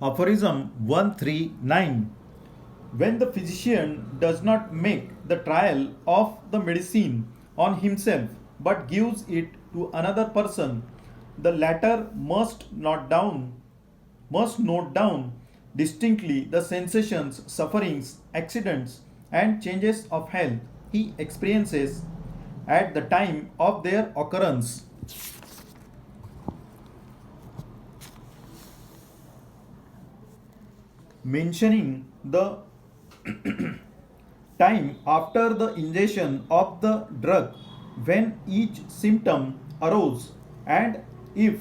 Aphorism 139. When the physician does not make the trial of the medicine on himself but gives it to another person, the latter must note down distinctly the sensations, sufferings, accidents, and changes of health he experiences at the time of their occurrence. Mentioning the time after the ingestion of the drug when each symptom arose, and if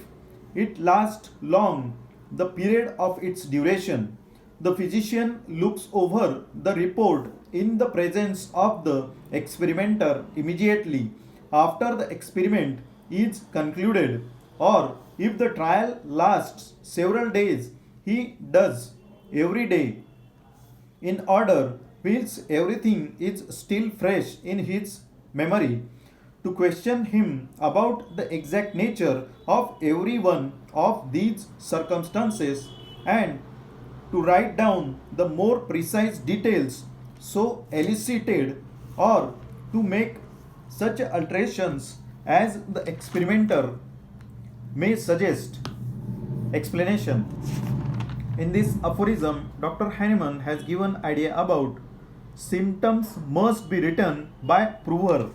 it lasts long, the period of its duration. The physician looks over the report in the presence of the experimenter immediately after the experiment is concluded, or if the trial lasts several days, he does every day in order, whilst everything is still fresh in his memory, to question him about the exact nature of every one of these circumstances, and to write down the more precise details so elicited, or to make such alterations as the experimenter may suggest. Explanation. In this aphorism, Dr. Hahnemann has given idea about symptoms must be written by prover.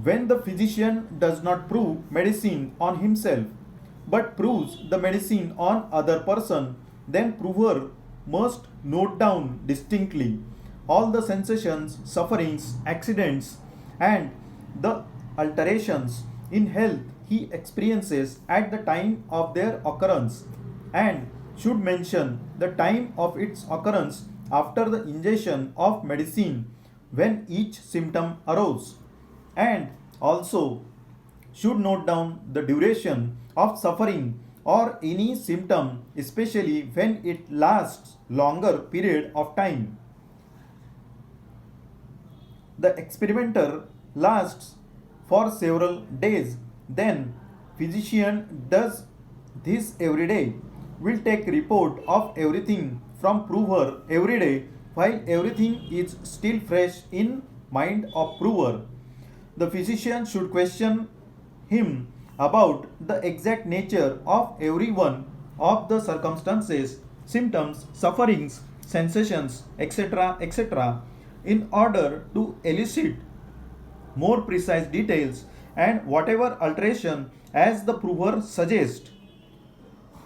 When the physician does not prove medicine on himself but proves the medicine on other person, then prover must note down distinctly all the sensations, sufferings, accidents, and the alterations in health he experiences at the time of their occurrence, and should mention the time of its occurrence after the ingestion of medicine when each symptom arose, and also should note down the duration of suffering or any symptom, especially when it lasts longer period of time. The experimenter lasts for several days, then physician does this every day, will take report of everything from prover every day while everything is still fresh in mind of prover. The physician should question him about the exact nature of every one of the circumstances, symptoms, sufferings, sensations, etc., etc., in order to elicit more precise details and whatever alteration as the prover suggests.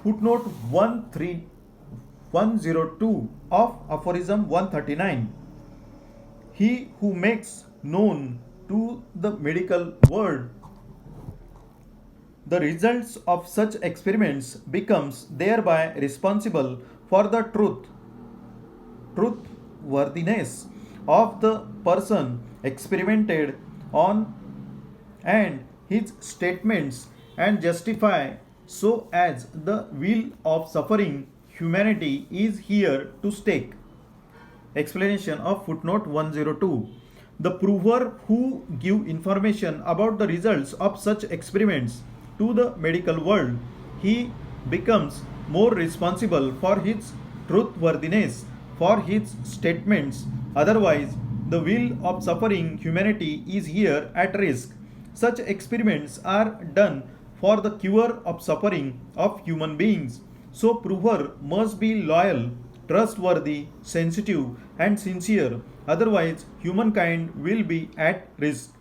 Footnote 102 of Aphorism 139. He who makes known to the medical world the results of such experiments becomes thereby responsible for the truthworthiness of the person experimented on and his statements, and justify so as the will of suffering humanity is here to stake. Explanation of footnote 102. The prover who give information about the results of such experiments to the medical world, he becomes more responsible for his truthworthiness, for his statements. Otherwise, the will of suffering humanity is here at risk. Such experiments are done for the cure of suffering of human beings. So, prover must be loyal, trustworthy, sensitive, and sincere. Otherwise, humankind will be at risk.